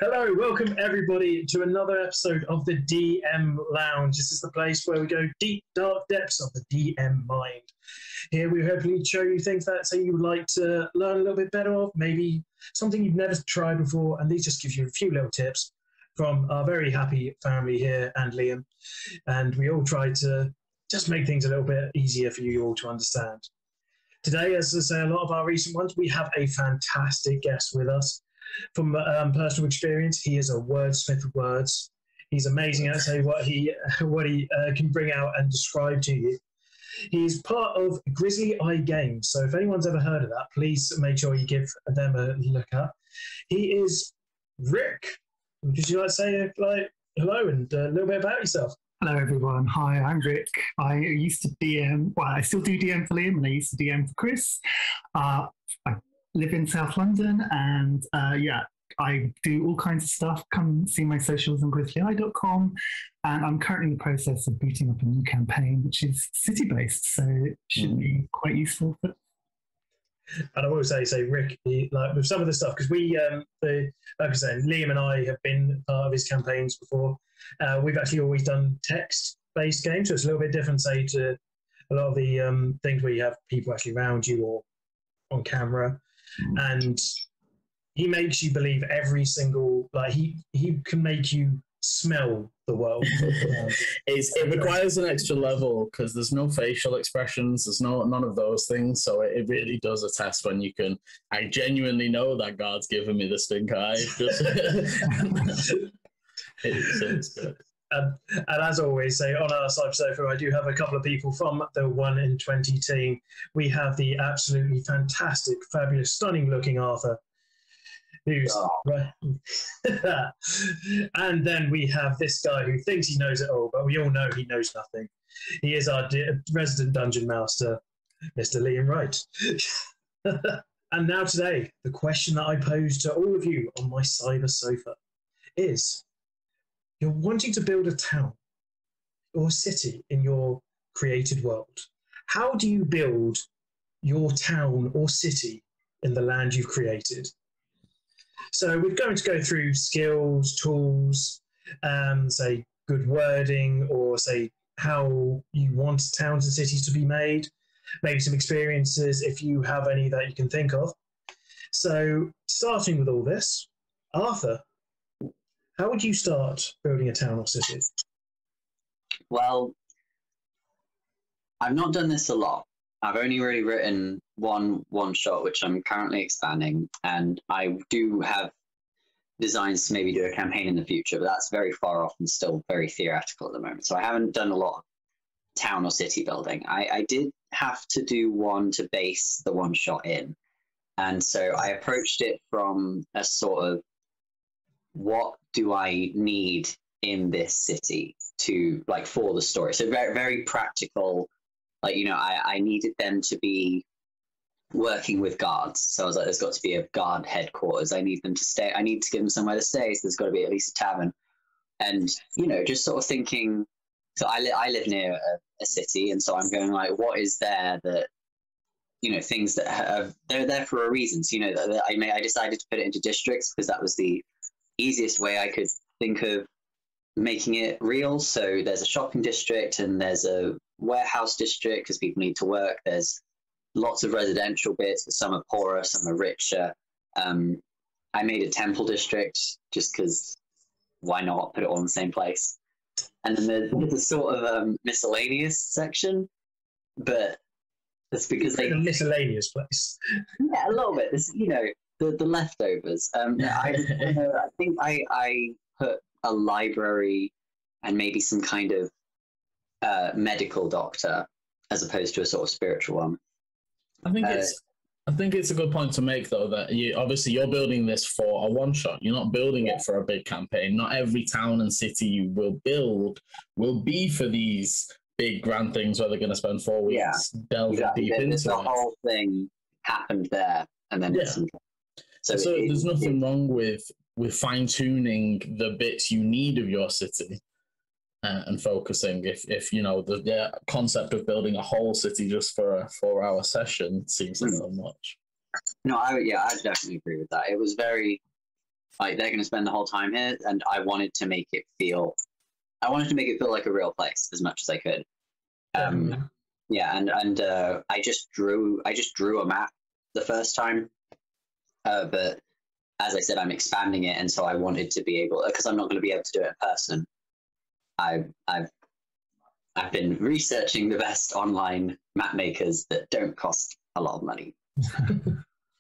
Hello, welcome everybody to another episode of the DM Lounge. This is the place where we go deep, dark depths of the DM mind. Here we hopefully show you things that say you would like to learn a little bit better of, maybe something you've never tried before, and these just give you a few little tips from our very happy family here and Liam. And we all try to just make things a little bit easier for you all to understand. Today, as I say, a lot of our recent ones, we have a fantastic guest with us. From personal experience, he is a wordsmith of words. He's amazing at saying what he can bring out and describe to you. He's part of Grizzly Eye Games, so if anyone's ever heard of that, please make sure you give them a look up. He is Rick. Would you like to say hello and a little bit about yourself? Hello everyone, hi, I'm Rick. I used to DM, well I still do DM for Liam and I used to DM for Chris. I live in South London and I do all kinds of stuff. Come see my socials on grizzlyeye.com, and I'm currently in the process of booting up a new campaign which is city-based, so it should be quite useful. And I will say Rick, like with some of the stuff, because we, like I said, Liam and I have been part of his campaigns before. We've actually always done text-based games, so it's a little bit different, say, to a lot of the things where you have people actually around you or on camera. And he makes you believe every single, like he can make you smell the world. It requires an extra level because there's no facial expressions, there's none of those things, so it really does attest when you can. I genuinely know that God's given me the stink eye. It's good. And as always, say on our side sofa, I do have a couple of people from the 1 in 20 team. We have the absolutely fantastic, fabulous, stunning-looking Arthur, who's right. And then we have this guy who thinks he knows it all, but we all know he knows nothing. He is our resident dungeon master, Mr. Liam Wright. And now today, the question that I pose to all of you on my cyber sofa is: you're wanting to build a town or city in your created world. How do you build your town or city in the land you've created? So we're going to go through skills, tools, say good wording, or say how you want towns and cities to be made, maybe some experiences if you have any that you can think of. So starting with all this, Arthur, how would you start building a town or city? Well, I've not done this a lot. I've only really written one shot, which I'm currently expanding, and I do have designs to maybe do a campaign in the future, but that's very far off and still very theoretical at the moment. So I haven't done a lot of town or city building. I did have to do one to base the one shot in, and so I approached it from a sort of, what do I need in this city to, like, for the story? So very, very practical. Like, you know, I needed them to be working with guards. So I was like, there's got to be a guard headquarters. I need them to stay. I need to give them somewhere to stay. So there's got to be at least a tavern. And, you know, just sort of thinking, so I live near a city. And so I'm going like, what is there that, you know, things that have, they're there for a reason. So, you know, I decided to put it into districts because that was the easiest way I could think of making it real. So there's a shopping district and there's a warehouse district because people need to work. There's lots of residential bits, but some are poorer, some are richer. I made a temple district just because why not put it all in the same place? And then there's a sort of miscellaneous section, but that's because a miscellaneous place. Yeah, a little bit. This, you know, the leftovers. I think I put a library and maybe some kind of medical doctor as opposed to a sort of spiritual one. I think it's a good point to make, though, that you're building this for a one shot. You're not building it for a big campaign. Not every town and city you will build will be for these big grand things where they're going to spend 4 weeks delving deep into it. The whole thing happened there, and then it's so there's nothing wrong with fine-tuning the bits you need of your city and focusing. If you know, the concept of building a whole city just for a 4-hour session seems a little much. No, I definitely agree with that. It was very, like they're going to spend the whole time here, and I wanted to make it feel like a real place as much as I could. Yeah, and I just drew a map the first time, but as I said, I'm expanding it, and so I wanted to be able, because I'm not going to be able to do it in person. I've been researching the best online map makers that don't cost a lot of money.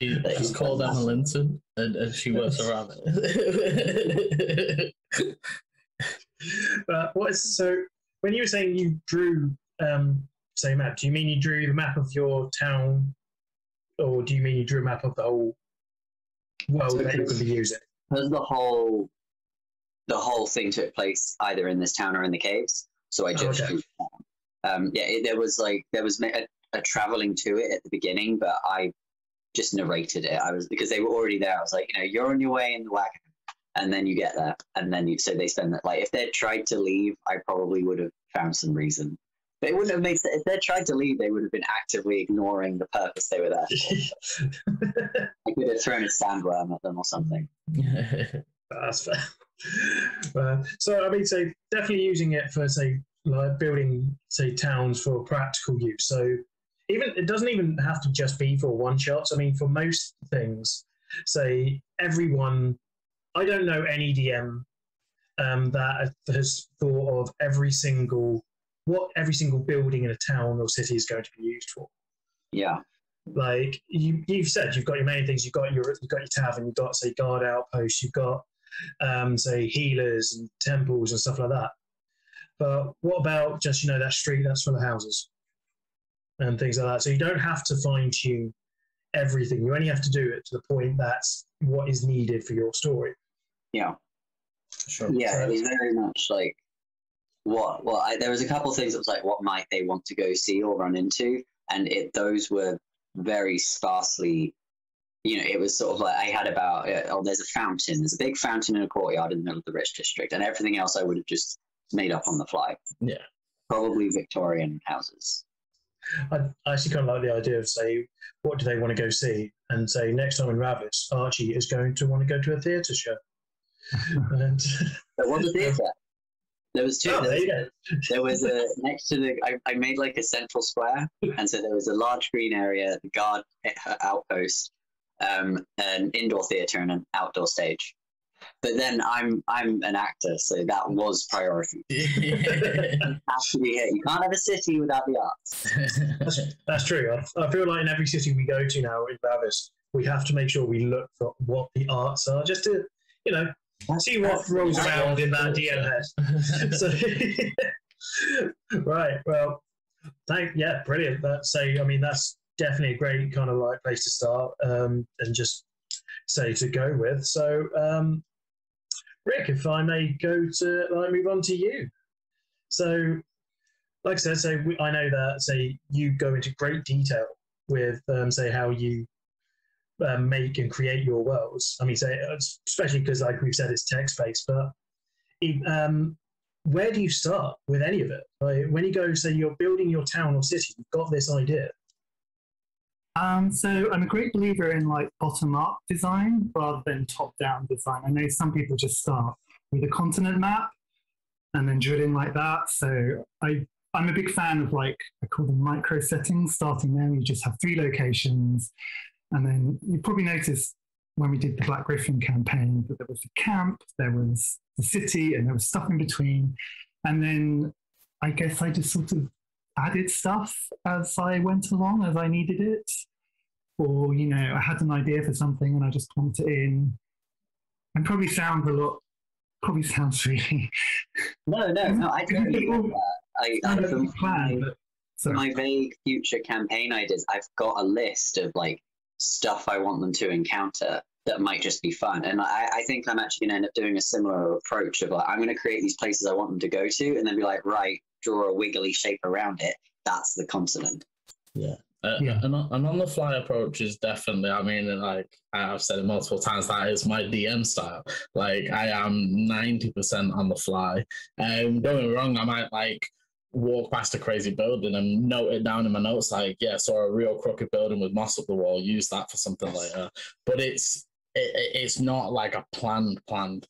She's called Emma Linton, and she works around it. So when you were saying you drew say map, do you mean you drew the map of your town, or do you mean you drew a map of the whole world that you're going to be using? Because the whole thing took place either in this town or in the caves, so I just drew the town. There was a traveling to it at the beginning, but I just narrated it. Because they were already there. I was like, you're on your way in the wagon, and then you get there, and then so they spend that. Like, if they'd tried to leave, I probably would have found some reason. But it wouldn't have made sense. If they'd tried to leave, they would have been actively ignoring the purpose they were there for. I could have thrown a sandworm at them or something. That's fair. So I mean, so definitely using it for, say, like building, say, towns for practical use. So it doesn't even have to just be for one shots. I mean, for most things, say everyone. I don't know any DM that has thought of what every single building in a town or city is going to be used for. Yeah. Like you've said, you've got your main things. You've got your tavern. You've got, say, guard outposts. You've got say healers and temples and stuff like that. But what about just that street that's full of houses and things like that? So you don't have to fine tune everything. You only have to do it to the point that's what is needed for your story. Yeah. Sure. Yeah, it was very much like there was a couple of things that was like, what might they want to go see or run into, and those were very sparsely. It was sort of like I had about there's a fountain, there's a big fountain in a courtyard in the middle of the rich district, and everything else I would have just made up on the fly. Yeah, probably Victorian houses. I actually kind of like the idea of, say, what do they want to go see, and say next time in Ravis, Archie is going to want to go to a theatre show. And there was a theatre. There was two. Oh, there you go. There was next to I made like a central square, and so there was a large green area, the guard outpost, an indoor theatre, and an outdoor stage. But then I'm an actor, so that was priority. You have to be here. You can't have a city without the arts. That's true. I feel like in every city we go to now in Ravis, we have to make sure we look for what the arts are, just to see what rolls around in that DM head. So, right. Well, brilliant. That's definitely a great kind of like place to start, and just say to go with. So, Rick, if I may move on to you. So, like I said, I know that you go into great detail with how you make and create your worlds. I mean, especially because, like we've said, it's text-based, but where do you start with any of it? Like, when you go, you're building your town or city, you've got this idea. So I'm a great believer in like bottom-up design rather than top-down design. I know some people just start with a continent map and then drill in like that. So I'm a big fan of I call them micro settings. Starting there, you just have 3 locations. And then you probably noticed when we did the Black Griffin campaign that there was the camp, there was the city, and there was stuff in between. And then I guess I just sort of added stuff as I went along, as I needed it. Or, I had an idea for something and I just plunked it in. And probably sounds really... No, I totally get that. For my vague future campaign ideas, I've got a list of stuff I want them to encounter that might just be fun. And I think I'm actually going to end up doing a similar approach of I'm going to create these places I want them to go to and then be like, right, draw a wiggly shape around it. That's the continent. Yeah. An on-the-fly approach is definitely, I've said it multiple times, that is my DM style. I am 90% on the fly. Don't get me wrong, I might walk past a crazy building and note it down in my notes, saw a real crooked building with moss up the wall, use that for something later. But it's it's not like a planned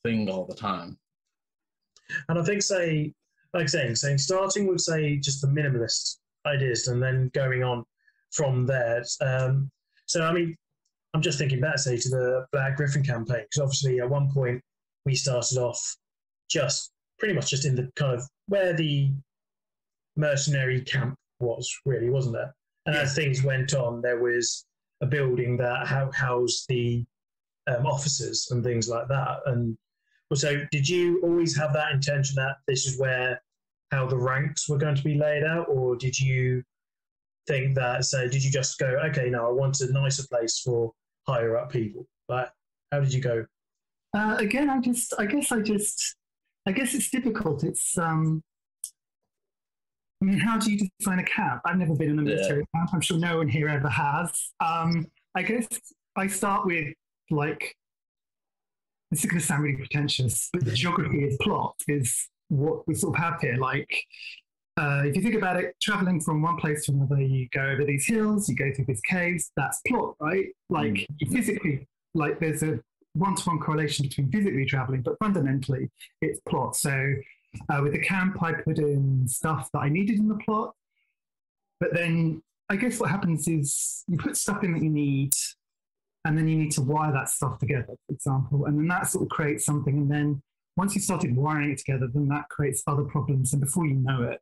thing all the time. And I think, saying starting with, say, just the minimalist ideas and then going on from there. So, I mean, I'm just thinking back, say, to the Black Griffin campaign, because obviously at one point we started off just pretty much just in the kind of where the mercenary camp was, really, wasn't there? And as things went on, there was a building that housed the officers and things like that. And so did you always have that intention that this is how the ranks were going to be laid out, or did you think that, say, did you just go, okay, no, I want a nicer place for higher up people? Like, how did you go? Again, I guess it's difficult. It's I mean, how do you define a camp? I've never been in a military camp. I'm sure no one here ever has. I guess I start with, like, this is going to sound really pretentious, but the geography is plot, is what we sort of have here. Like, if you think about it, traveling from one place to another, you go over these hills, you go through these caves, that's plot, right? Like, you physically, like, there's a one-to-one correlation between physically traveling, but fundamentally, it's plot. So with the camp, I put in stuff that I needed in the plot, but then I guess what happens is you put stuff in that you need, and then you need to wire that stuff together, for example, and then that sort of creates something. And then once you started wiring it together, then that creates other problems. And before you know it,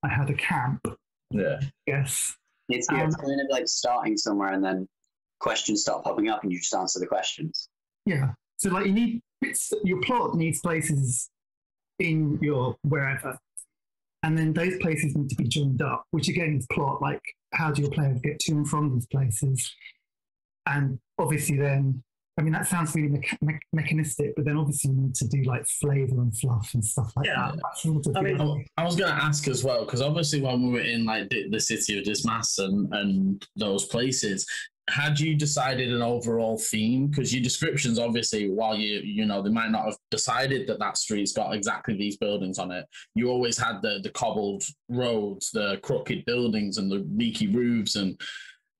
I had a camp. Yeah. Yes. It's kind of like starting somewhere and then questions start popping up and you just answer the questions. Yeah. So like your plot needs places in your wherever. And then those places need to be joined up, which again is plot. Like, how do your players get to and from these places? And obviously then, I mean, that sounds really mechanistic, but then obviously you need to do like flavor and fluff and stuff like that. I mean, I was going to ask as well, because obviously when we were in like the city of Dismas and those places, had you decided an overall theme? Because your descriptions, obviously, while you know, they might not have decided that street's got exactly these buildings on it, you always had the cobbled roads, the crooked buildings and the leaky roofs and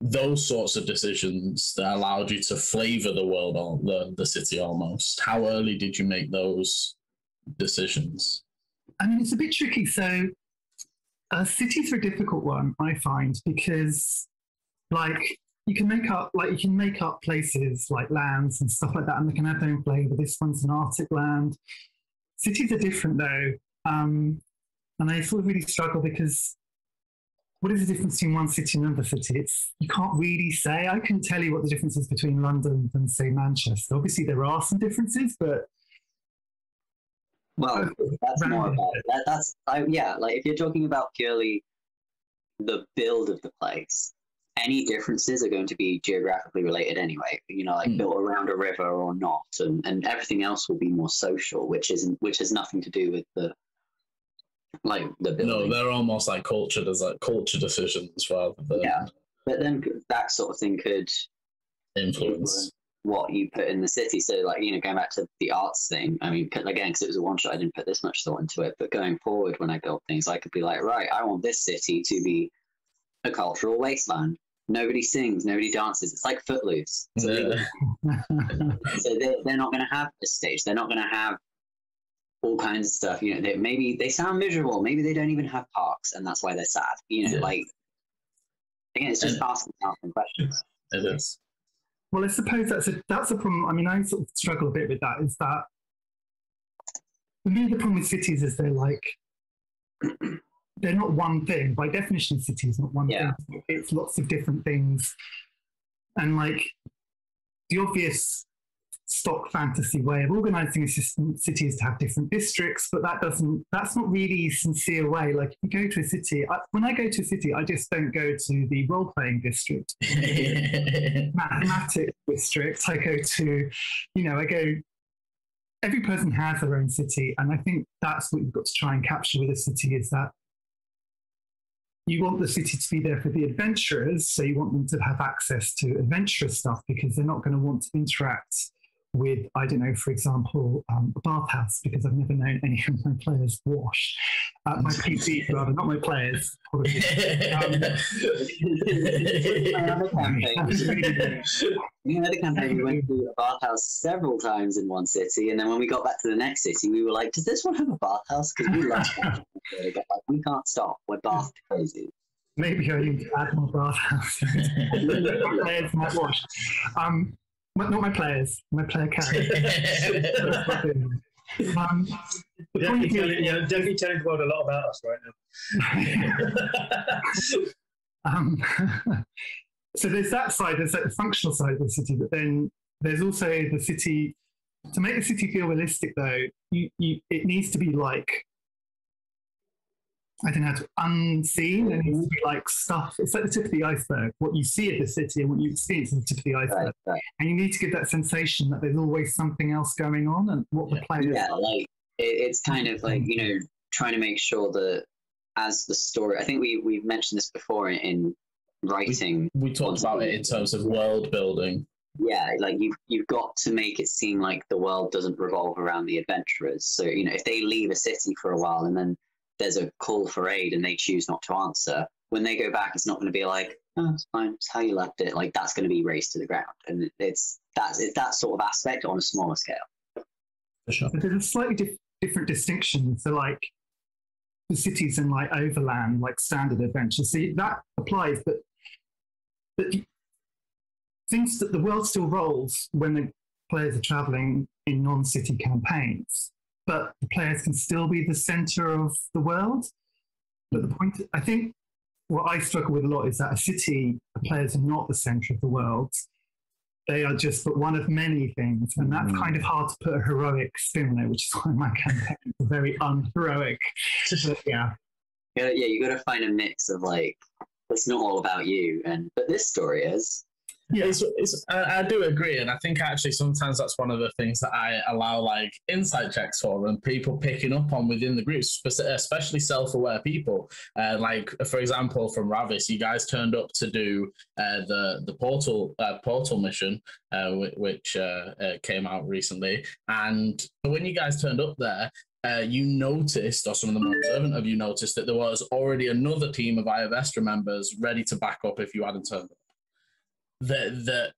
those sorts of decisions that allowed you to flavor the world, or the city almost. How early did you make those decisions? I mean, it's a bit tricky. So cities are a difficult one, I find, because like you can make up places like lands and stuff like that, and they can have their own flavor. This one's an Arctic land. Cities are different though, and I sort of really struggle because what is the difference between one city and another city? You can't really say. I can tell you what the difference is between London and, say, Manchester. Obviously, there are some differences, but... Well, that's more about... like, if you're talking about purely the build of the place, any differences are going to be geographically related anyway. You know, like built around a river or not, and everything else will be more social, which has nothing to do with the building. No, they're almost like culture. There's like culture decisions rather than... Yeah, but then that sort of thing could influence what you put in the city. So, like, you know, going back to the arts thing, I mean, again, because it was a one shot, I didn't put this much thought into it, but going forward, when I build things, I could be like, right, I want this city to be a cultural wasteland. Nobody sings, nobody dances. It's like Footloose. So, so they're not going to have a stage. They're not going to have all kinds of stuff. You know, maybe they sound miserable. Maybe they don't even have parks, and that's why they're sad. You know, like, again, it's just asking questions. It is. Well, I suppose that's a problem. I mean, I sort of struggle a bit with that. Is that for me, the problem with cities is they're like they're not one thing. By definition, city is not one thing. It's lots of different things, and like the obvious stock fantasy way of organizing a city is to have different districts, but that's not really a sincere way. Like, if you go to a city, when I go to a city, I just don't go to the role-playing district, mathematics district. I go to, every person has their own city, and I think that's what you've got to try and capture with a city, is that you want the city to be there for the adventurers, so you want them to have access to adventurous stuff, because they're not going to want to interact with, I don't know, for example, a bathhouse, because I've never known any of my players wash. My PCs, rather, not my players. Another campaign, we went to a bathhouse several times in one city, and then when we got back to the next city, we were like, does this one have a bathhouse? Because we love that. But like, we can't stop. We're bath crazy. Maybe I need to add more bathhouses. My players might wash. Not my players, my player character. Definitely telling the world a lot about us right now. So there's that side, there's like the functional side of the city, but then there's also the city. To make the city feel realistic, though, it needs to be like, I don't know, unseen. It needs to be like stuff. It's like the tip of the iceberg. What you see at the city and what you experience is the tip of the iceberg. Right. And you need to give that sensation that there's always something else going on, and what the players. Yeah, like it's kind of like, you know, trying to make sure that as the story. I think we've mentioned this before in writing. We talked about it in terms of world building. Yeah, like you've got to make it seem like the world doesn't revolve around the adventurers. So, you know, if they leave a city for a while and then there's a call for aid and they choose not to answer, when they go back, it's not going to be like, oh, it's fine, it's how you left it. Like, that's going to be razed to the ground. And it's that sort of aspect on a smaller scale. For sure. But there's a slightly different distinction. So, like, the cities and, like, overland, like, standard adventure. See, that applies, but things that the world still rolls when the players are traveling in non-city campaigns, but the players can still be the center of the world. But the point, I think, what I struggle with a lot is that a city, the players are not the center of the world. They are just but one of many things, and that's kind of hard to put a heroic spin on it, which is why my campaigns are very unheroic. But, yeah, you got to find a mix of like, it's not all about you, but this story is. Yeah, I do agree, and I think actually sometimes that's one of the things that I allow like insight checks for, and people picking up on within the groups, especially self-aware people. Like for example, from Ravis, you guys turned up to do the portal mission, which came out recently, and when you guys turned up there. You noticed, or some of the more observant of you noticed, that there was already another team of Eye of Estra members ready to back up if you hadn't turned up.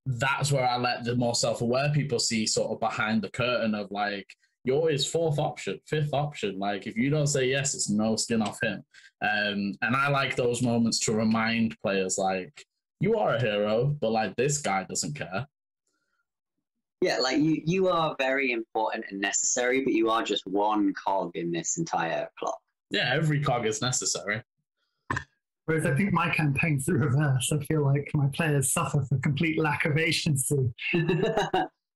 That's where I let the more self-aware people see sort of behind the curtain of like, you're his fourth option, fifth option. Like, if you don't say yes, it's no skin off him. And I like those moments to remind players, like, you are a hero, but like, this guy doesn't care. Yeah, like you are very important and necessary, but you are just one cog in this entire plot. Yeah, every cog is necessary. Whereas I think my campaign's the reverse. I feel like my players suffer for complete lack of agency.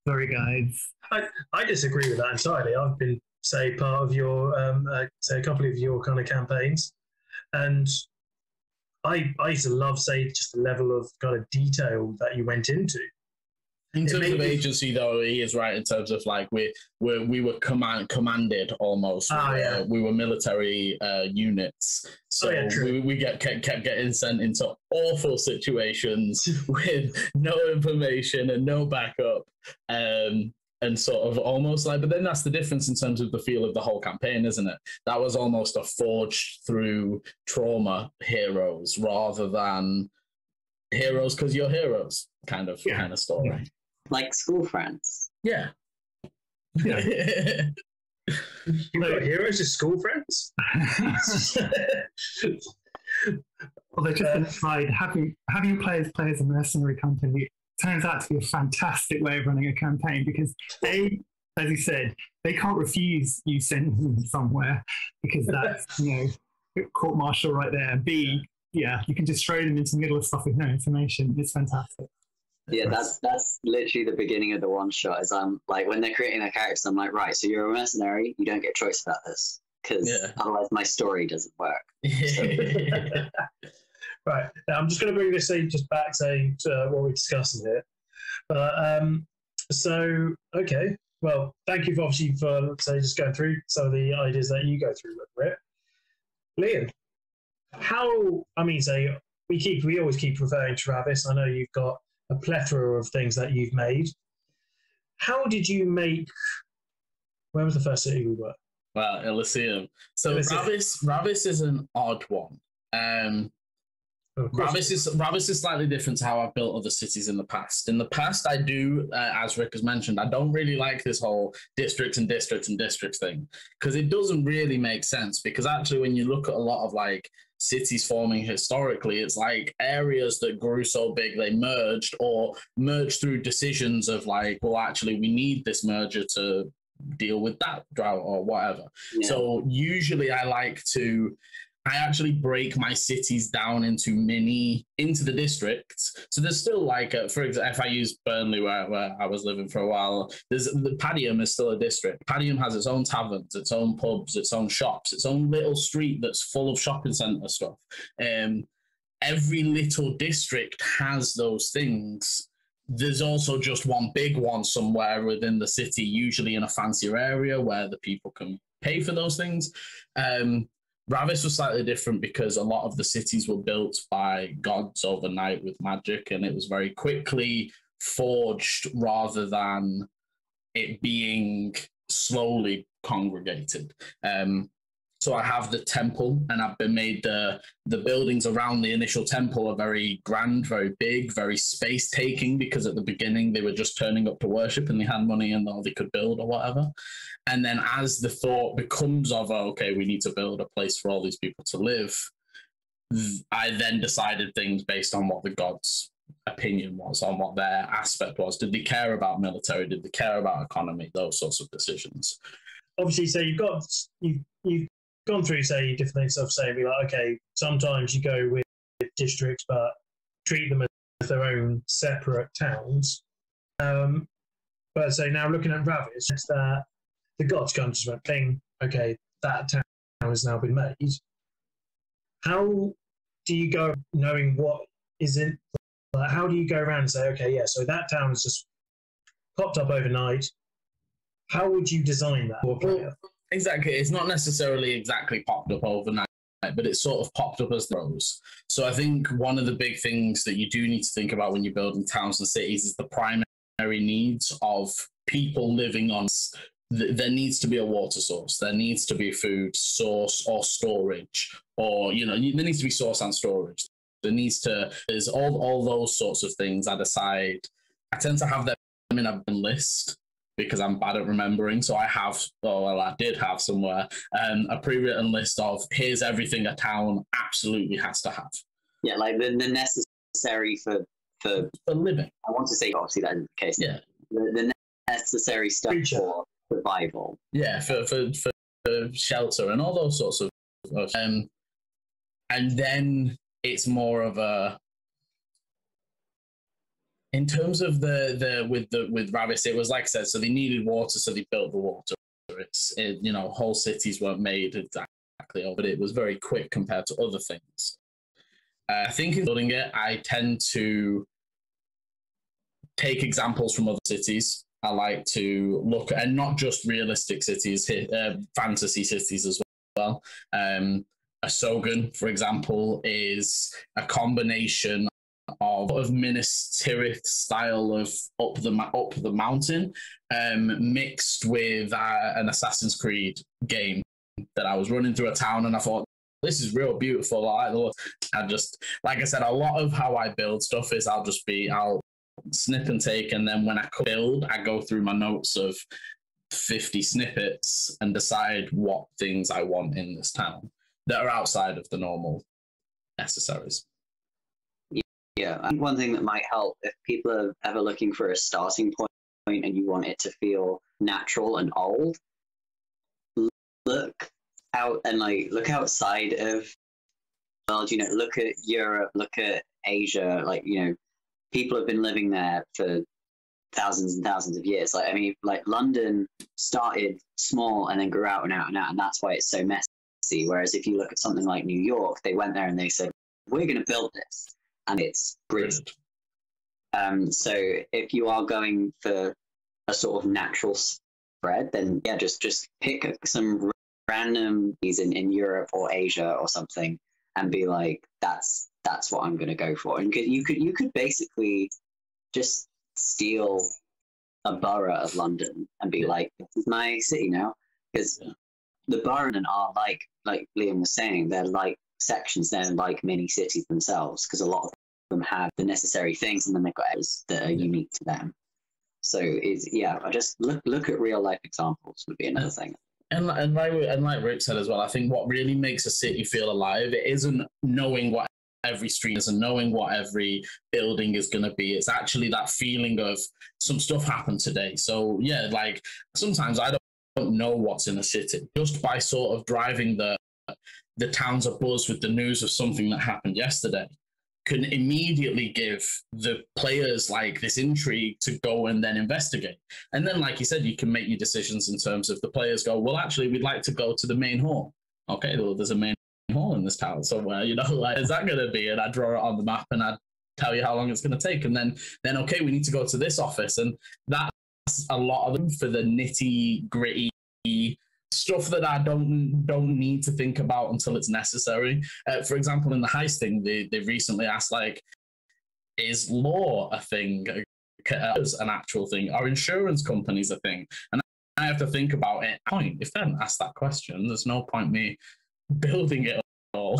Sorry, guys. I disagree with that entirely. I've been, say, part of your, say, a couple of your kind of campaigns, and I used to love, say, just the level of kind of detail that you went into. In terms of agency, though, he is right in terms of like we were commanded almost. We were military units, so we kept getting sent into awful situations with no information and no backup, and sort of almost like. But then that's the difference in terms of the feel of the whole campaign, isn't it? That was almost a forged through trauma heroes rather than heroes because you're heroes kind of story. Yeah. Like school friends. Yeah. You got heroes as school friends? Well, they just decide having players play as a mercenary company turns out to be a fantastic way of running a campaign, because A, as you said, they can't refuse you sending them somewhere, because that's, court martial right there. B, you can just throw them into the middle of stuff with no information. It's fantastic. Yeah, that's literally the beginning of the one shot. Is I'm like, when they're creating their characters, I'm like, right, so you're a mercenary, you don't get a choice about this, because otherwise my story doesn't work. So. Right, now I'm just going to bring this just back to what we're discussing here. Okay, well, thank you obviously for just going through some of the ideas that you go through with it. Liam, we always keep referring to Ravis. I know you've got a plethora of things that you've made. how did you make? Where was the first city we were? Well, Elysium. So Elysium. Ravis is an odd one. Ravis is slightly different to how I've built other cities in the past. In the past, I do, as Rick has mentioned, I don't really like this whole districts and districts and districts thing, because it doesn't really make sense. Because actually, when you look at a lot of like cities forming historically, it's like areas that grew so big they merged, or merged through decisions of like, well, actually, we need this merger to deal with that drought or whatever. Yeah. So usually I actually break my cities down into the districts. So there's still like, for example, if I use Burnley where I was living for a while, the Padiham is still a district. Padiham has its own taverns, its own pubs, its own shops, its own little street that's full of shopping centre stuff. Every little district has those things. There's also just one big one somewhere within the city, usually in a fancier area where the people can pay for those things. Ravis was slightly different because a lot of the cities were built by gods overnight with magic, and it was very quickly forged rather than it being slowly congregated. So I have the temple, and I've been made the buildings around the initial temple are very grand, very big, very space-taking, because at the beginning they were just turning up to worship and they had money and all they could build or whatever. And then as the thought becomes of, okay, we need to build a place for all these people to live, I then decided things based on what the gods' opinion was, on what their aspect was. Did they care about military? Did they care about economy? Those sorts of decisions. Obviously, so you've gone through, say, different things of saying, be like, okay, sometimes you go with districts, but treat them as their own separate towns. But so now looking at Ravis, it's that the gods kind of just went, ping, okay, that town has now been made. How do you go knowing what isn't, like, how do you go around and say, okay, yeah, so that town has just popped up overnight. How would you design that for a player? Exactly. It's not necessarily exactly popped up overnight, but it's sort of popped up as those. So I think one of the big things that you do need to think about when you're building towns and cities is the primary needs of people living on. There needs to be a water source. There needs to be food source or storage, or, there needs to be source and storage. There's all those sorts of things I decide. I tend to have them in a list, because I'm bad at remembering. So I did have somewhere a pre-written list of here's everything a town absolutely has to have. Yeah, like the necessary for living. I want to say obviously that isn't the case. Yeah, the necessary stuff for survival. Yeah, for shelter and all those sorts of and then it's more of a. In terms of with Ravis, it was like I said, so they needed water, so they built the water. Whole cities weren't made exactly, but it was very quick compared to other things. I think in building it, I tend to take examples from other cities. I like to look at, and not just realistic cities, fantasy cities as well. Asogan, for example, is a combination of Minas Tirith style of up the mountain, mixed with an Assassin's Creed game that I was running through a town, and I thought, this is real beautiful. I just, like I said, a lot of how I build stuff is I'll snip and take, and then when I build, I go through my notes of 50 snippets and decide what things I want in this town that are outside of the normal necessaries. Yeah, I think one thing that might help, if people are ever looking for a starting point and you want it to feel natural and old, look out and look outside of the world, look at Europe, look at Asia, people have been living there for thousands and thousands of years. London started small and then grew out and out and out, and that's why it's so messy. Whereas if you look at something like New York, they went there and they said, we're going to build this. And it's brilliant. So if you are going for a sort of natural spread, then yeah, just pick some random in Europe or Asia or something, and be like, that's what I'm going to go for. And you could basically just steal a borough of London and be like, this is my city now. Because the boroughs are like Liam was saying, they're like sections, they're like mini cities themselves, because a lot of them have the necessary things, and then they've got areas that are unique to them. So I just look at real life examples would be another thing. And like Rick said as well, I think what really makes a city feel alive, it isn't knowing what every street is and knowing what every building is going to be. It's actually that feeling of some stuff happened today. So yeah, like sometimes I don't know what's in a city just by sort of driving the towns abuzz with the news of something that happened yesterday. Can immediately give the players like this intrigue to go and then investigate. And then, like you said, you can make your decisions in terms of the players go, well, actually, we'd like to go to the main hall. Okay, well, there's a main hall in this town somewhere, you know, like, is that going to be? And I draw it on the map and I tell you how long it's going to take. And then, okay, we need to go to this office. And that's a lot of them for the nitty gritty stuff that I don't need to think about until it's necessary. For example, in the heist thing, they recently asked, like, is law a thing? Is an actual thing? Are insurance companies a thing? And I have to think about it. If they hadn't asked that question, there's no point me building it all.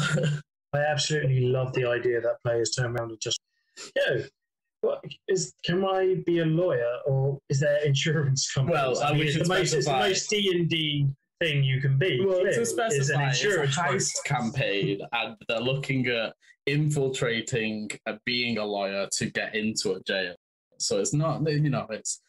I absolutely love the idea that players turn around and just, can I be a lawyer, or is there insurance companies? Well, it's the most D&D thing you can be. Well, to specify, it's a heist campaign, and they're looking at infiltrating, being a lawyer to get into a jail. So it's not, it's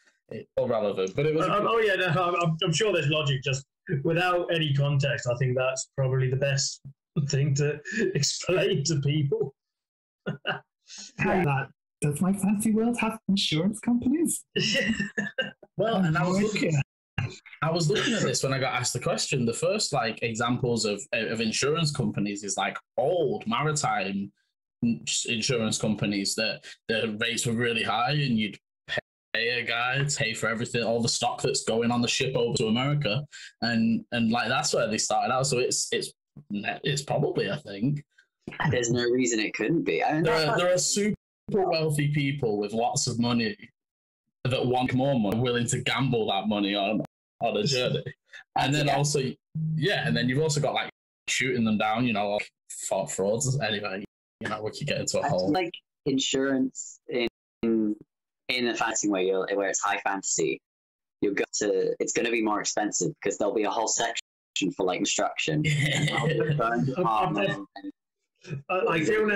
irrelevant. But it was. I'm sure there's logic. Just without any context, I think that's probably the best thing to explain to people. Does my fantasy world have insurance companies? Well, and I was looking at this when I got asked the question. The first examples of insurance companies is like old maritime insurance companies that the rates were really high, and you'd pay a guy to pay for everything, all the stock that's going on the ship over to America, and like that's where they started out. So it's probably a thing. There's no reason it couldn't be. There are super wealthy people with lots of money that want more money, willing to gamble that money on a journey. And then also, and then you've also got like shooting them down, like frauds. Anyway, we could get into a whole like insurance in a fantasy where it's high fantasy. It's going to be more expensive because there'll be a whole section for like construction. I feel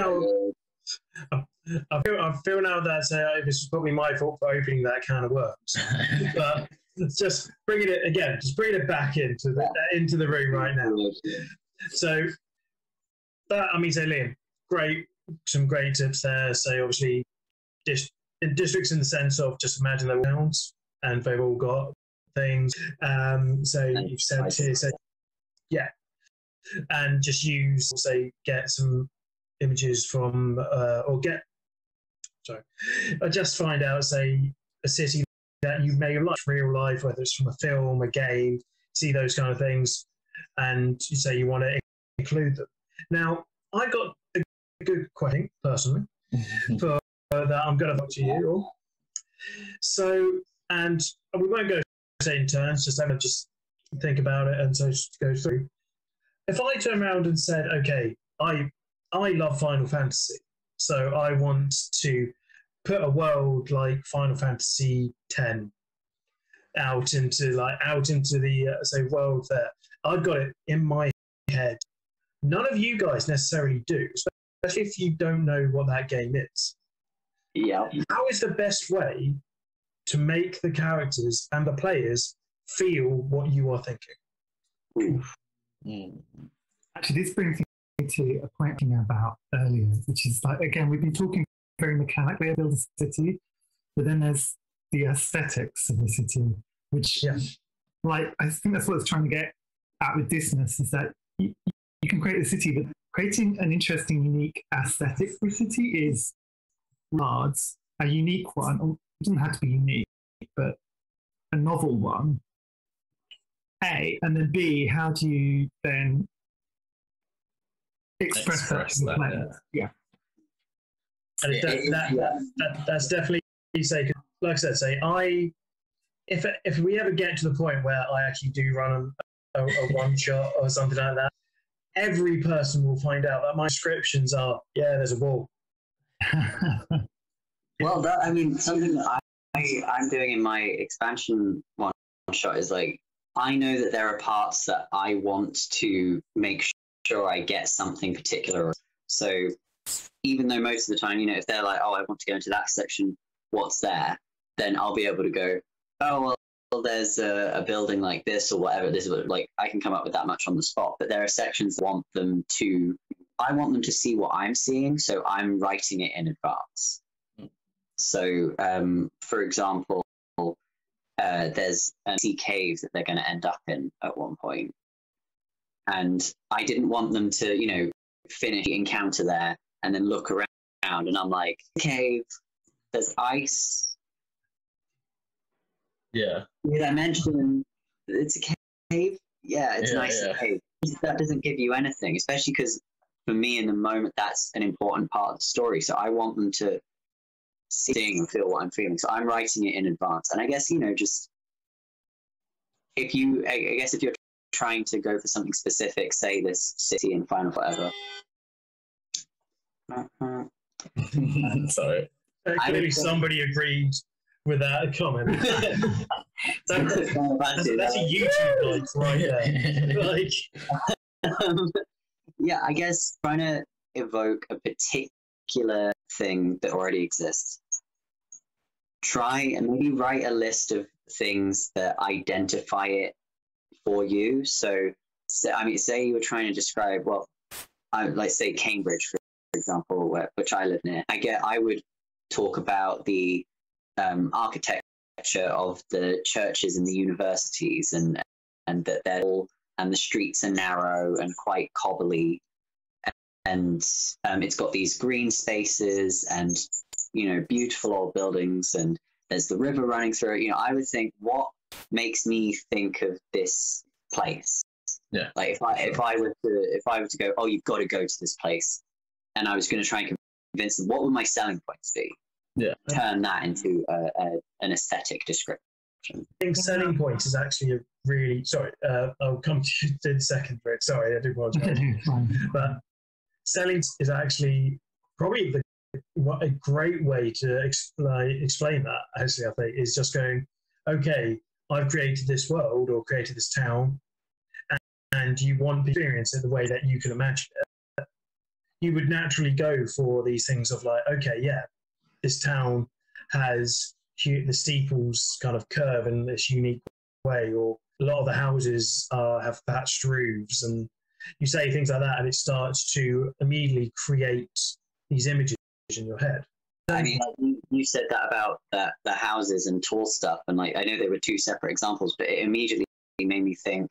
now that this is probably my fault for opening that can of worms, but just bringing it back into the room right now. So Liam, some great tips there. So obviously, districts in the sense of just imagine they're towns and they've all got things. So you've said here, and just get some images from just find out a city that you may like real life, whether it's from a film, a game, see those kind of things, and you say you want to include them. Now I got a good question personally for that I'm going to talk to you all. So, and we won't go in turns, just think about it and so just go through. If I turn around and said, okay, I love Final Fantasy, so I want to put a world like Final Fantasy X out into the world there. I've got it in my head. None of you guys necessarily do, especially if you don't know what that game is. Yeah. How is the best way to make the characters and the players feel what you are thinking? Actually, this brings me to a point about earlier, which is like, again, we've been talking very mechanically about the city, but then there's the aesthetics of the city, which, I think that's what it's trying to get at with Disness, is that you can create a city, but creating an interesting, unique aesthetic for a city is hard. A unique one, or it doesn't have to be unique, but a novel one. A, and then B, how do you then express that to the player? Yeah. And that's definitely like I said, if we ever get to the point where I actually do run a one shot or something like that, every person will find out that my descriptions are, yeah, there's a wall. Well, I mean, something that I'm doing in my expansion one shot is like, I know that there are parts that I want to make sure I get something particular. So even though most of the time, if they're like, oh, I want to go into that section, what's there? Then I'll be able to go, oh, well, there's a building like this or whatever. This is like, I can come up with that much on the spot. But there are sections that I want them to see what I'm seeing. So I'm writing it in advance. So, for example, there's a sea cave that they're going to end up in at one point. And I didn't want them to, finish the encounter there and then look around. And I'm like, cave, there's ice. Yeah. Did I mention it's a cave? Yeah, it's nice cave. That doesn't give you anything, especially because for me in the moment, that's an important part of the story. So I want them to see and feel what I'm feeling. So I'm writing it in advance. And I guess, just if you're trying to go for something specific, say this city in Final whatever. Sorry. Clearly somebody agreed with that comment. that's a YouTube like right there. Yeah, I guess trying to evoke a particular thing that already exists. Try and maybe write a list of things that identify it for you. So say you were trying to describe, like say Cambridge, for example, which I live near. I would talk about the architecture of the churches and the universities, and that they're all, and the streets are narrow and quite cobbly, and it's got these green spaces and beautiful old buildings, and there's the river running through it. I would think, what makes me think of this place? Yeah. Like if I were to go, oh, you've got to go to this place, and I was going to try and convince them, what would my selling points be? Yeah. Turn that into an aesthetic description. I think selling points is actually a really I'll come to you in a second, Rick. Sorry, I do apologize. But selling is actually probably a great way to explain that. Actually, I think is just going, okay, I've created this world or created this town, and you want to experience it the way that you can imagine it. You would naturally go for these things of like, okay, yeah, this town has the steeples kind of curve in this unique way, or a lot of the houses have thatched roofs, and you say things like that, and it starts to immediately create these images in your head. I mean, you said that about the houses and tall stuff, and like I know they were two separate examples, but it immediately made me think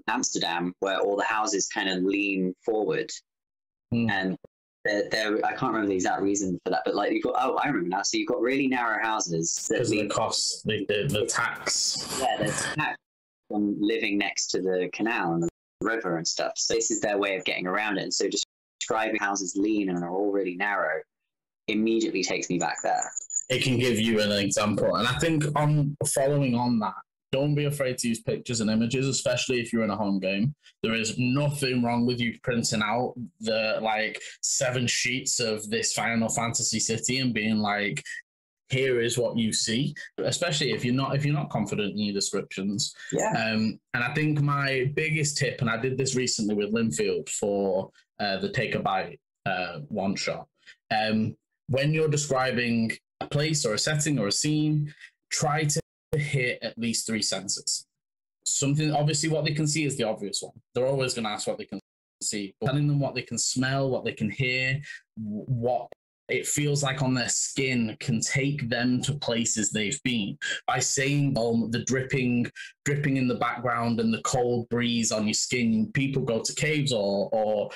Amsterdam, where all the houses kind of lean forward, and I can't remember the exact reason for that, but like I remember now. So you've got really narrow houses because of the costs, the tax. Yeah, there's tax on living next to the canal and the river and stuff. So this is their way of getting around it. And so just describing houses lean and are all really narrow immediately takes me back there. It can give you an example, and I think following on that, don't be afraid to use pictures and images, especially if you're in a home game. There is nothing wrong with you printing out the 7 sheets of this Final Fantasy city and being like, here is what you see, especially if you're not confident in your descriptions. Yeah. And I think my biggest tip, and I did this recently with Linfield for the Take a Bite one shot. When you're describing a place or a setting or a scene, try to hit at least 3 senses. Something, obviously, what they can see is the obvious one. They're always going to ask what they can see. But telling them what they can smell, what they can hear, what it feels like on their skin can take them to places they've been. By saying the dripping in the background and the cold breeze on your skin, people go to caves or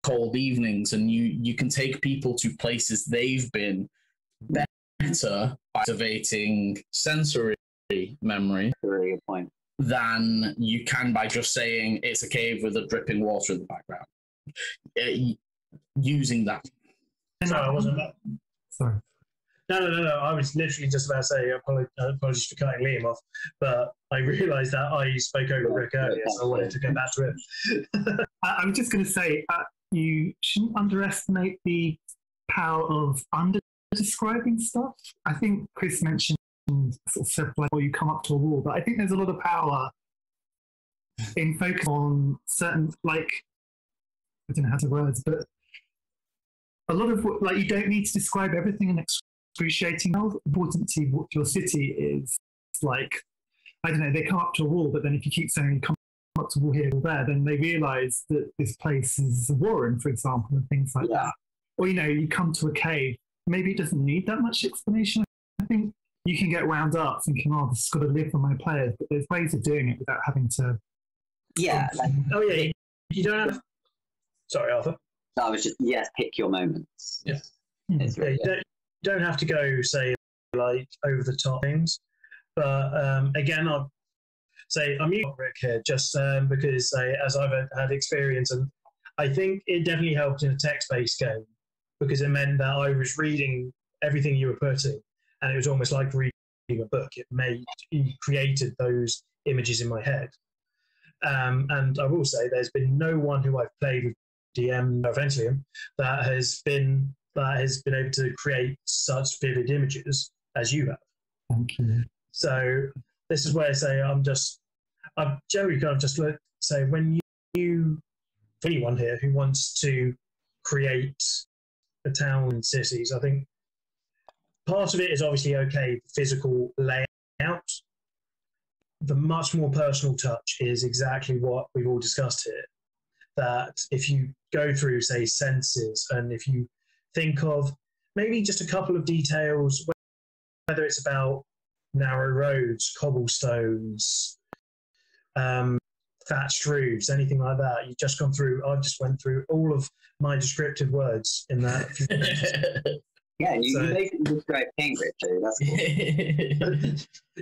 cold evenings, and you can take people to places they've been better by activating sensory memory than you can by just saying it's a cave with a dripping water in the background. Using that. No, I wasn't. Sorry. No. I was literally just about to say apologies for cutting Liam off, but I realised that I spoke over Rick earlier, so I wanted to go back to him. I was just going to say, you shouldn't underestimate the power of under-describing stuff. I think Chris mentioned sort of stuff like, or you come up to a wall, but I think there's a lot of power in focus on certain, like, I don't know how to words, but a lot of like, you don't need to describe everything in excruciating how important to what your city is. Like, I don't know, they come up to a wall, but then if you keep saying you come up to a wall here or there, then they realise that this place is a warren, for example, and things like that. Or, you know, you come to a cave, maybe it doesn't need that much explanation. I think you can get wound up thinking, oh, this has got to live for my players, but there's ways of doing it without having to. Yeah. You don't have. Sorry, Arthur. I was just, pick your moments. Yeah. You don't have to go, say, like, over the top things. But again, I'll say I'm using Rick here just because, as I've had experience, and I think it definitely helped in a text-based game because it meant that I was reading everything you were putting, and it was almost like reading a book. It created those images in my head. And I will say, there's been no one who I've played with DM Noventium that has been able to create such vivid images as you have. Thank you. So this is where I say I'm generally kind of just say when you anyone here who wants to create a town and cities, I think part of it is obviously physical layout. The much more personal touch is exactly what we've all discussed here. That if you go through, say, senses, and if you think of maybe just a couple of details, whether it's about narrow roads, cobblestones, thatched roofs, anything like that, you've just gone through, I just went through all of my descriptive words in that. Yeah, you basically described Cambridge, so that's cool.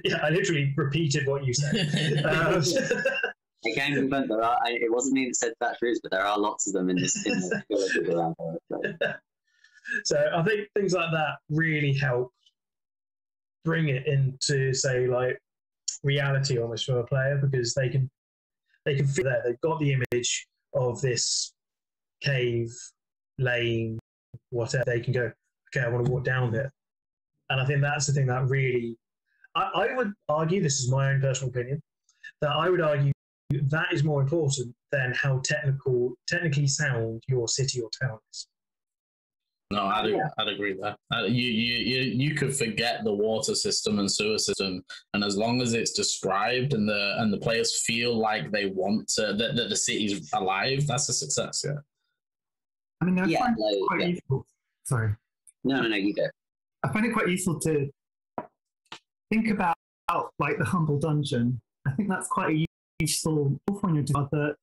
Yeah, I literally repeated what you said. Again, it wasn't me that said thatched roofs, but there are lots of them in this village around there. So I think things like that really help bring it into, say, like reality almost for a player, because they can feel that they've got the image of this cave, lane, whatever. They can go, okay, I want to walk down there. And I think that's the thing that really, I would argue, this is my own personal opinion, that I would argue that is more important than how technically sound your city or town is. No, I'd agree with that. You could forget the water system and sewer system, and as long as it's described and the players feel like they want to, that the city's alive, that's a success. Yeah. I mean, I find it quite useful. Sorry. No, you go. I find it quite useful to think about like the humble dungeon. I think that's quite a useful when you're doing other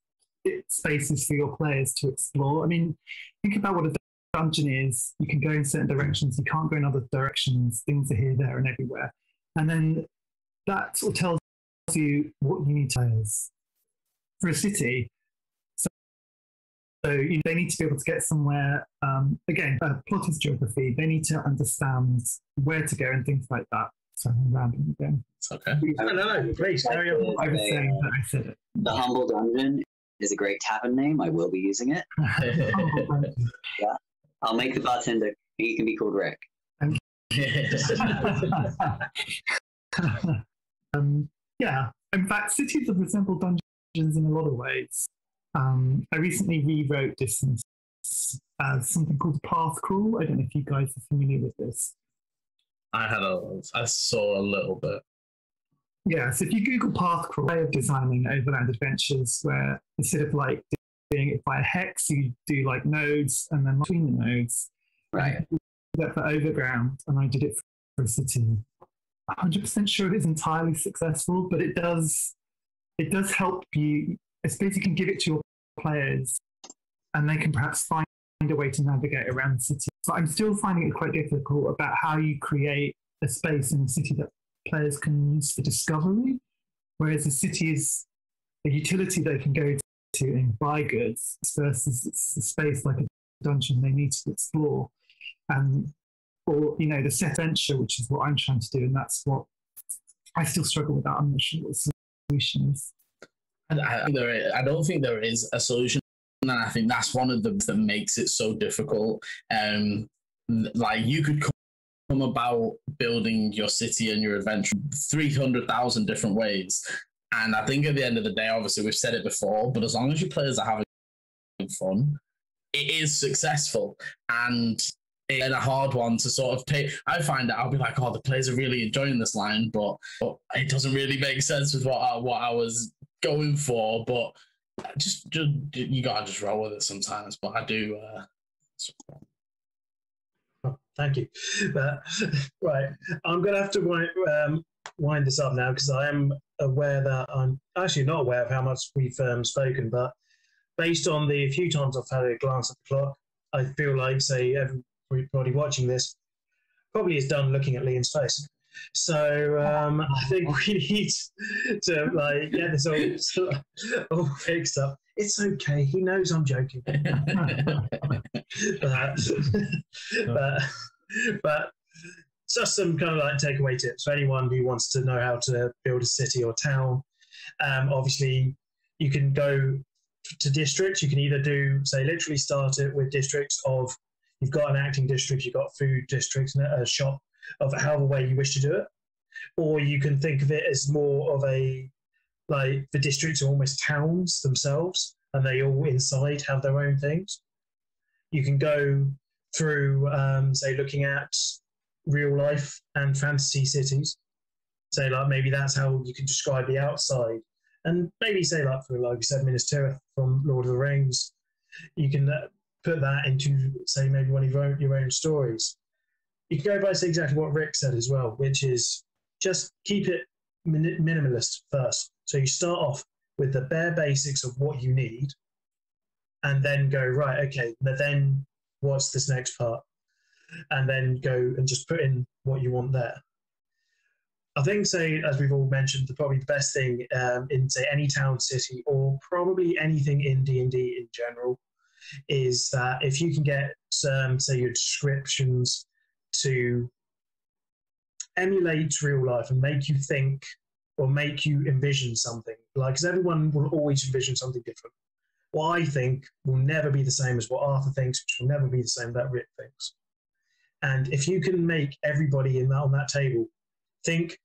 spaces for your players to explore. I mean, think about what a dungeon is. You can go in certain directions, you can't go in other directions, things are here, there and everywhere, and then that sort of tells you what you need to do for a city. So they need to be able to get somewhere. Again, plot is geography. They need to understand where to go and things like that. So I'm rambling again. It's okay. No, please carry on. I was saying that I said it. The Humble Dungeon is a great tavern name. I will be using it. Yeah. I'll make the bartender. He can be called Rick. Yeah. In fact, cities have resembled dungeons in a lot of ways. I recently rewrote this as something called Path Crawl. I don't know if you guys are familiar with this. I saw a little bit. Yeah, so if you Google Path Crawl, way of designing overland adventures where instead of like doing it by a hex, you do like nodes and then between the nodes. Right. I did that for Overground, and I did it for a city. 100% sure it is entirely successful, but it does help you. I suppose you can give it to your players, and they can perhaps find a way to navigate around the city. But I'm still finding it quite difficult about how you create a space in a city that players can use for discovery, whereas a city is a utility they can go to and buy goods versus it's a space like a dungeon they need to explore. And or the set adventure, which is what I'm trying to do, and that's what I still struggle with. That I'm not sure what the solution is. I don't think there is a solution, and I think that's one of them that makes it so difficult. Like you could come about building your city and your adventure 300,000 different ways, and I think at the end of the day, obviously we've said it before, but as long as your players are having fun, it is successful. And it's a hard one to sort of take. I find that I'll be like, oh, the players are really enjoying this line, but it doesn't really make sense with what I was going for. But just you gotta just roll with it sometimes. But I do. Oh, thank you. But right, I'm gonna have to wind this up now, because I am aware that I'm actually not aware of how much we've spoken, but based on the few times I've had a glance at the clock, I feel like, say, everybody watching this probably is done looking at Liam's face. So I think we need to get this all fixed up. It's okay. He knows I'm joking. but just some kind of takeaway tips for anyone who wants to know how to build a city or town. Obviously, you can go to districts. You can either literally start it with districts of, you've got an acting district, you've got food districts, and a shop, of however way you wish to do it. Or you can think of it as more of the districts are almost towns themselves, and they all inside have their own things. You can go through, looking at real life and fantasy cities. So maybe that's how you can describe the outside. And maybe for, like we said, Minas Tirith from Lord of the Rings, you can put that into, maybe one of your own stories. You can go by exactly what Rick said as well, which is just keep it minimalist first. So you start off with the bare basics of what you need, and then go, right, okay, but then what's this next part? And then go and just put in what you want there. I think, as we've all mentioned, probably the best thing in, any town, city, or probably anything in D&D in general, is that if you can get, your descriptions to emulate real life and make you think or make you envision something, because everyone will always envision something different. What I think will never be the same as what Arthur thinks, which will never be the same that Rick thinks. And if you can make everybody on that table think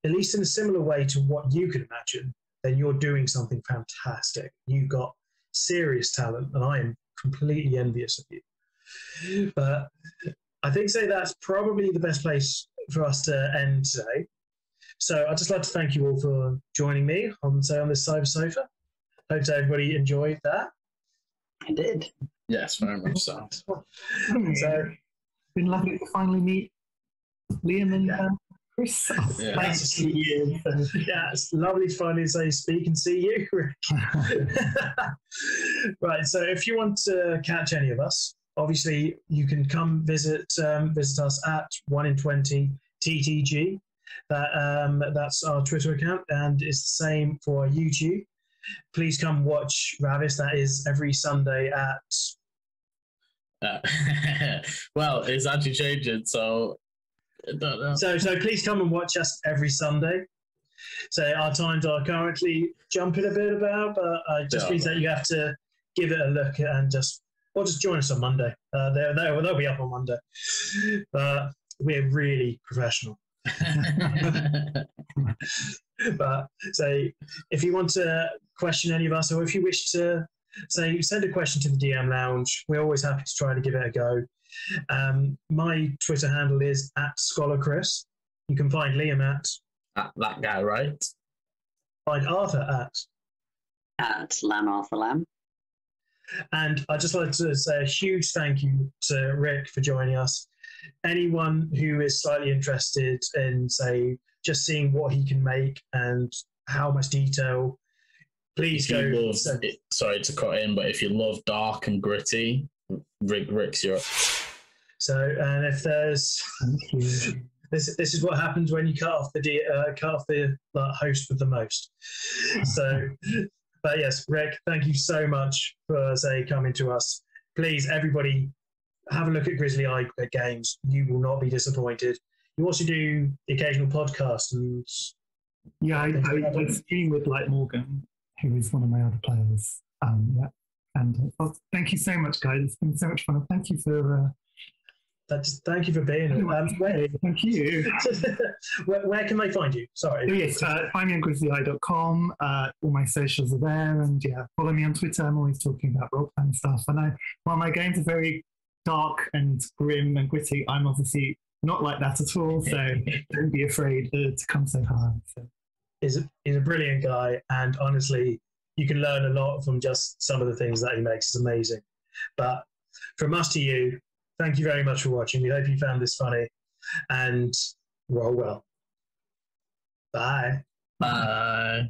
at least in a similar way to what you can imagine, then you're doing something fantastic. You've got serious talent, and I am completely envious of you. But I think that's probably the best place for us to end today. So I'd just like to thank you all for joining me on this Cyber Sofa. Hope everybody enjoyed that. I did. Yes, very much so. So it's been lovely to finally meet Liam and Chris. Yeah. Thanks to you. Yeah, it's lovely to finally speak and see you, Rick. Right, so if you want to catch any of us, obviously you can come visit us at 1in20 TTG. That's our Twitter account, and it's the same for our YouTube. Please come watch Ravis. That is every Sunday at. Well, it's actually changing, so. So please come and watch us every Sunday. So our times are currently jumping a bit about, but it just means that you have to give it a look and just join us on Monday. They'll be up on Monday. But we're really professional. But if you want to question any of us, or if you wish to send a question to the DM Lounge, we're always happy to try to give it a go. My Twitter handle is @ScholarChris. You can find Liam at that guy, right? Find Arthur at Lamb Arthur Lamb. And I'd just like to say a huge thank you to Rick for joining us. Anyone who is slightly interested in, just seeing what he can make and how much detail, please go. Sorry to cut in, but if you love dark and gritty, Rick's your. So, and if there's this is what happens when you cut off the host with the most. So, but yes, Rick, thank you so much for coming to us. Please, everybody, have a look at Grizzly Eye Games. You will not be disappointed. You also do the occasional podcast and yeah, I stream with Light Morgan, who is one of my other players. Yeah, and thank you so much, guys. It's been so much fun. Thank you for. Thank you for being here. Thank you. where can they find you? Sorry. Oh, yes, find me on grizzlyeye.com. All my socials are there, and yeah, follow me on Twitter. I'm always talking about role-playing stuff. And while my games are very dark and grim and gritty, I'm obviously not like that at all. So don't be afraid to come say hi. So. He's a brilliant guy, and honestly, you can learn a lot from just some of the things that he makes. It's amazing. But from us to you, thank you very much for watching. We hope you found this funny, and roll well. Bye. Bye.